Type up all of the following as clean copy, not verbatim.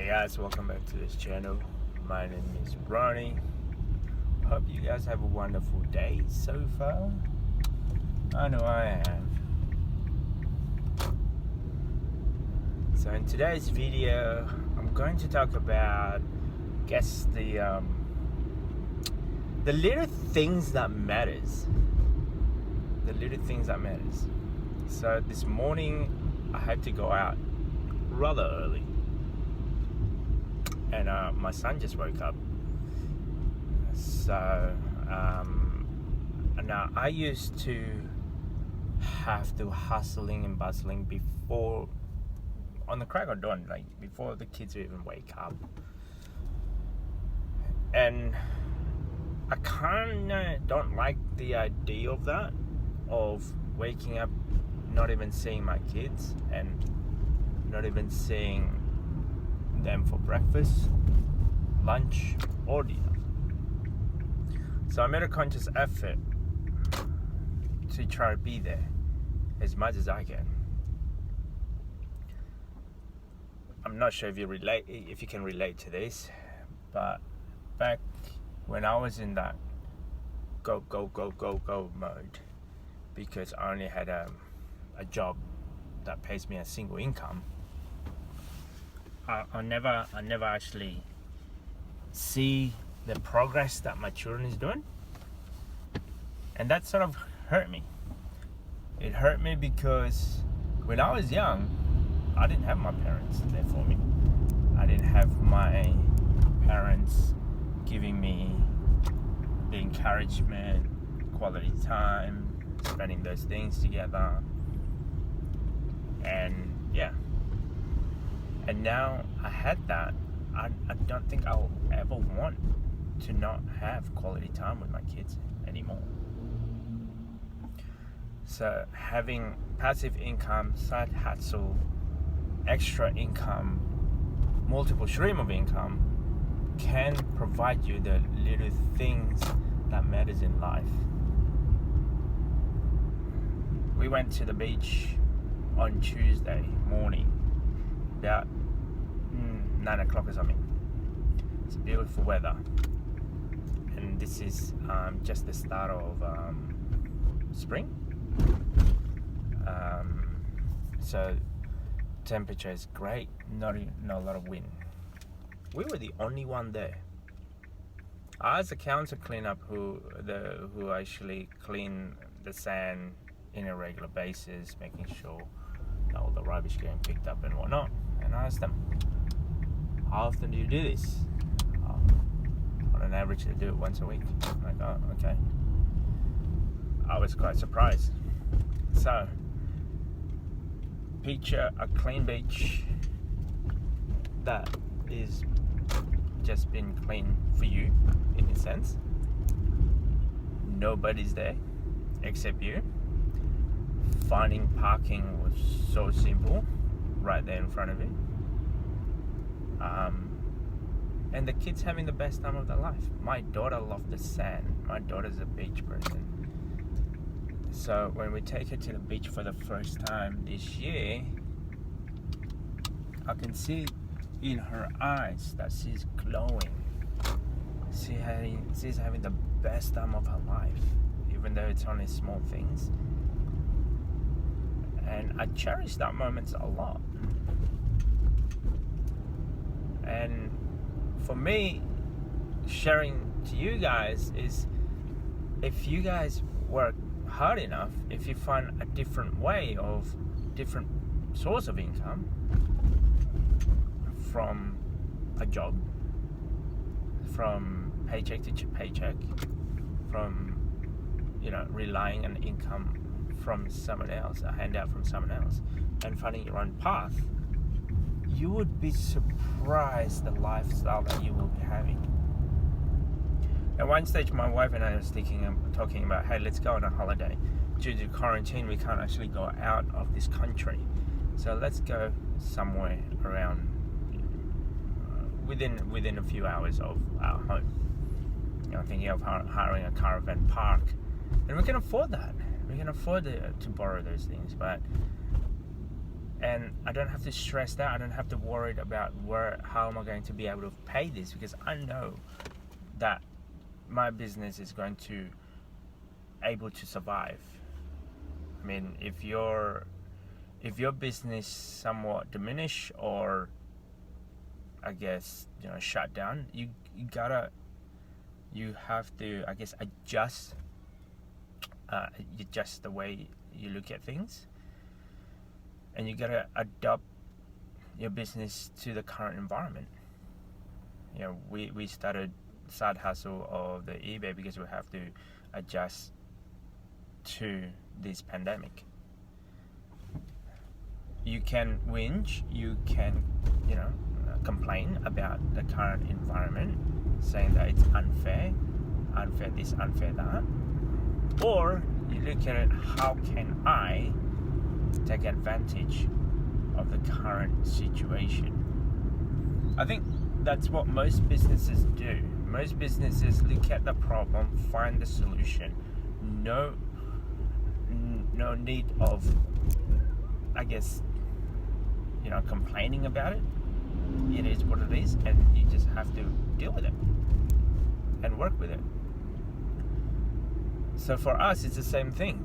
Hey guys, welcome back to this channel. My name is Ronnie. Hope you guys have a wonderful day so far. I know I have. So in today's video, I'm going to talk about, the little things that matters. The little things that matters. So this morning, I had to go out rather early. And my son just woke up. So now I used to have to hustling and bustling before, on the crack of dawn, like before the kids even wake up. And I kind of don't like the idea of that, of waking up, not even seeing my kids and not even seeing them for breakfast, lunch, or dinner. So I made a conscious effort to try to be there as much as I can. I'm not sure if you can relate to this, but back when I was in that go mode, because I only had a job that pays me a single income, I never actually see the progress that my children is doing, and that sort of hurt me. It hurt me because when I was young, I didn't have my parents there for me. I didn't have my parents giving me the encouragement, quality time, spending those things together, and yeah. And now I had that. I don't think I'll ever want to not have quality time with my kids anymore. So having passive income, side hustle, extra income, multiple stream of income can provide you the little things that matters in life. We went to the beach on Tuesday morning, about 9 o'clock or something. It's beautiful weather, and this is just the start of spring. So temperature is great, not a lot of wind. We were the only one there. I was the counter cleanup who actually clean the sand in a regular basis, making sure all the rubbish getting picked up and whatnot. And I asked them, how often do you do this? On an average, they do it once a week. I'm like, oh, okay. I was quite surprised. So, picture a clean beach that is just been clean for you, in a sense. Nobody's there except you. Finding parking was so simple, right there in front of you. And the kids having the best time of their life. My daughter loved the sand. My daughter's a beach person. So when we take her to the beach for the first time this year, I can see in her eyes that she's glowing. She's having the best time of her life, even though it's only small things. And I cherish that moments a lot. And for me, sharing to you guys is, if you guys work hard enough, if you find a different way of different source of income from a job, from paycheck to paycheck, from relying on income from someone else, a handout from someone else, and finding your own path, you would be surprised the lifestyle that you will be having. At one stage, my wife and I were talking about, hey, let's go on a holiday. Due to quarantine, we can't actually go out of this country. So let's go somewhere around within a few hours of our home. Thinking of hiring a caravan park. And we can afford that. We can afford to borrow those things. But and I don't have to stress that. I don't have to worry about how am I going to be able to pay this, because I know that my business is going to able to survive. I mean, if your business somewhat diminish, or I guess shut down, you have to, I guess, adjust the way you look at things, and you gotta adapt your business to the current environment. We started side hustle of the eBay because we have to adjust to this pandemic. You can whinge, you can complain about the current environment, saying that it's unfair this, unfair that, or you look at it, how can I take advantage of the current situation? I think that's what most businesses do. Most businesses look at the problem, find the solution. No need of, I guess, complaining about it. It is what it is, and you just have to deal with it and work with it. So for us, it's the same thing.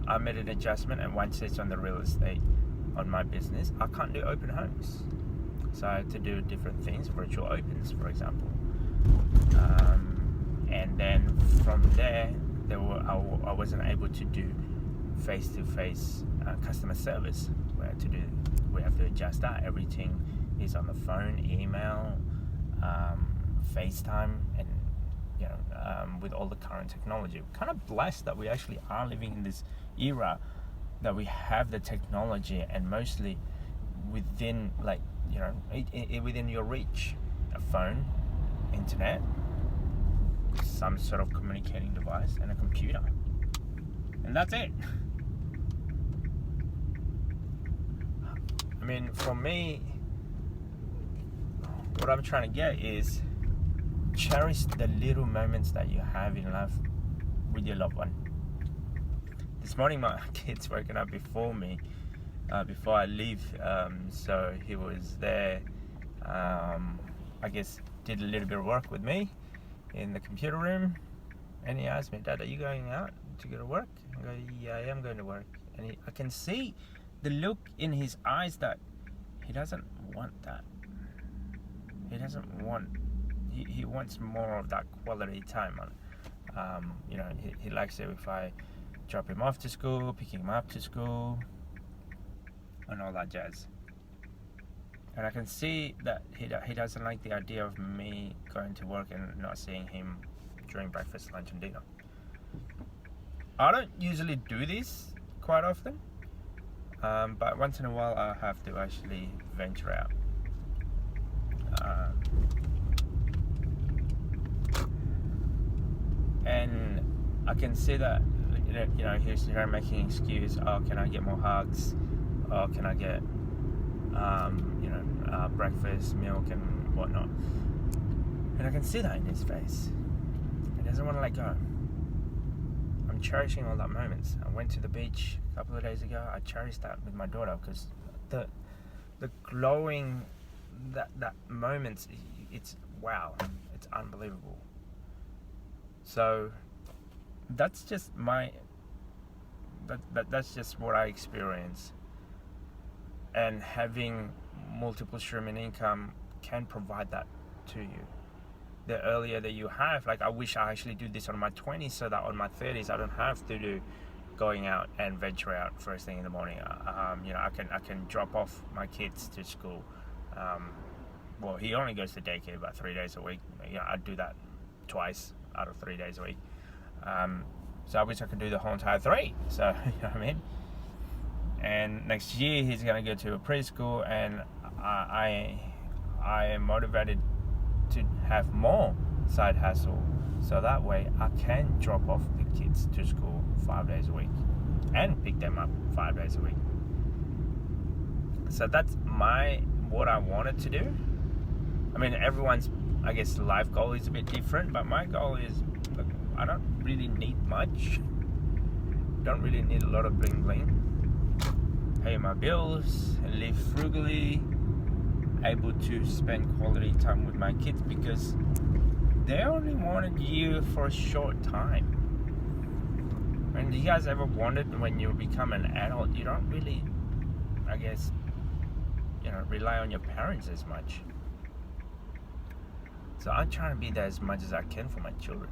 I made an adjustment, and once it's on the real estate, on my business, I can't do open homes. So I had to do different things, virtual opens, for example. And then from there, I wasn't able to do face-to-face customer service. We have to adjust that. Everything is on the phone, email, FaceTime, and with all the current technology. We're kind of blessed that we actually are living in this era that we have the technology, and mostly within within your reach. A phone, internet, some sort of communicating device, and a computer, and that's it. I mean, for me, what I'm trying to get is cherish the little moments that you have in life with your loved one. This morning, my kid's woken up before me, before I leave, so he was there. I guess did a little bit of work with me in the computer room, and he asked me, "Dad, are you going out to go to work?" I go, "Yeah, I am going to work." And I can see the look in his eyes that he doesn't want that. He doesn't want. He wants more of that quality time. He likes it if I drop him off to school, pick him up to school, and all that jazz. And I can see that he doesn't like the idea of me going to work and not seeing him during breakfast, lunch, and dinner. I don't usually do this quite often, but once in a while I have to actually venture out. And I can see that he's making excuse. Oh, can I get more hugs? Oh, can I get breakfast, milk, and whatnot? And I can see that in his face. He doesn't want to let go. I'm cherishing all that moments. I went to the beach a couple of days ago. I cherished that with my daughter, because the glowing that moment, it's wow, it's unbelievable. So that's just that's just what I experience. And having multiple streaming income can provide that to you. The earlier that you have, I wish I actually do this on my 20s, so that on my 30s I don't have to do going out and venture out first thing in the morning. I can drop off my kids to school. Well, he only goes to daycare about 3 days a week. I do that twice out of 3 days a week. So I wish I could do the whole entire 3. So you know what I mean. And next year he's gonna go to a preschool, and I am motivated to have more side hustle, so that way I can drop off the kids to school 5 days a week and pick them up 5 days a week. So that's what I wanted to do. I mean, everyone's, I guess, life goal is a bit different, but my goal is, look, I don't really need much. Don't really need a lot of bling bling. pay my bills, live frugally, able to spend quality time with my kids, because they only wanted you for a short time. And you guys ever wondered, when you become an adult, you don't really, I guess, rely on your parents as much. So I'm trying to be there as much as I can for my children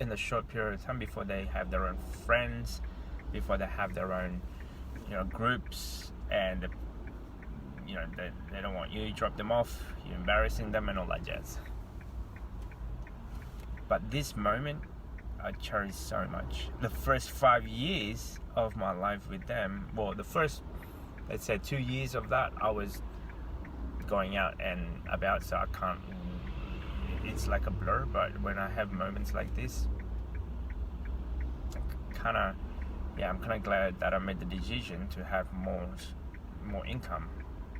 in the short period of time, before they have their own friends, before they have their own groups, and they don't want you to drop them off, you're embarrassing them and all that jazz. But this moment I cherish so much. The first 5 years of my life with them, well, the first, let's say 2 years of that, I was going out and about, so I can't, it's like a blur. But when I have moments like this, I'm kind of glad that I made the decision to have more income,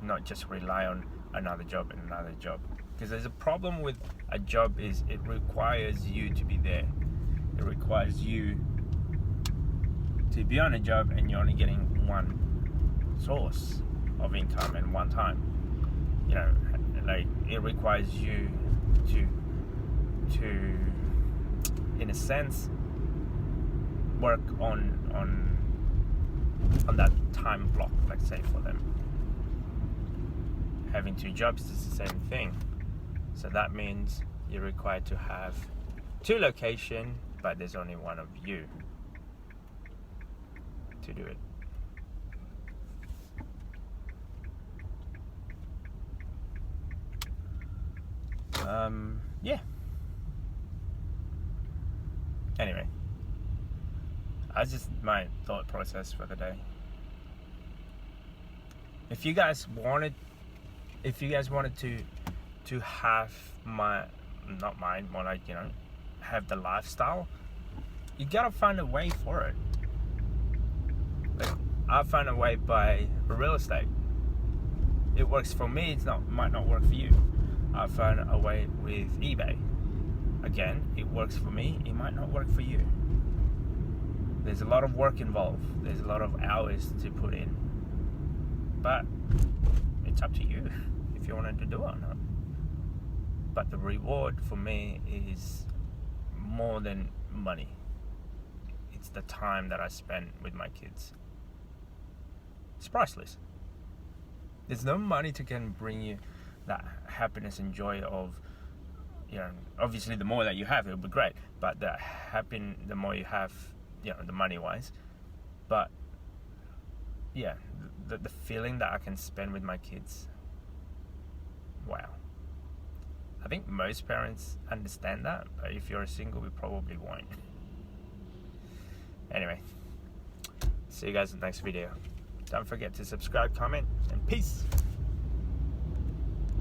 not just rely on another job and another job. Because there's a problem with a job, is it requires you to be there. It requires you to be on a job, and you're only getting one source of income and one time. Like, it requires you to in a sense work on that time block, let's say, for them. Having 2 jobs is the same thing. So that means you're required to have 2 locations, but there's only one of you to do it. Yeah. Anyway, that's just my thought process for the day. If you guys wanted to have not mine, more like, have the lifestyle, you gotta find a way for it. Like, I found a way by real estate. It works for me, might not work for you. I found a way with eBay. Again, it works for me, it might not work for you. There's a lot of work involved. There's a lot of hours to put in. But it's up to you if you wanted to do it or not. But the reward for me is more than money. It's the time that I spend with my kids. It's priceless. There's no money that can bring you that happiness and joy of, obviously the more that you have, it'll be great, but the more you have, the money wise. But yeah, the feeling that I can spend with my kids, wow. I think most parents understand that, but if you're single, you probably won't. Anyway, see you guys in the next video. Don't forget to subscribe, comment, and peace.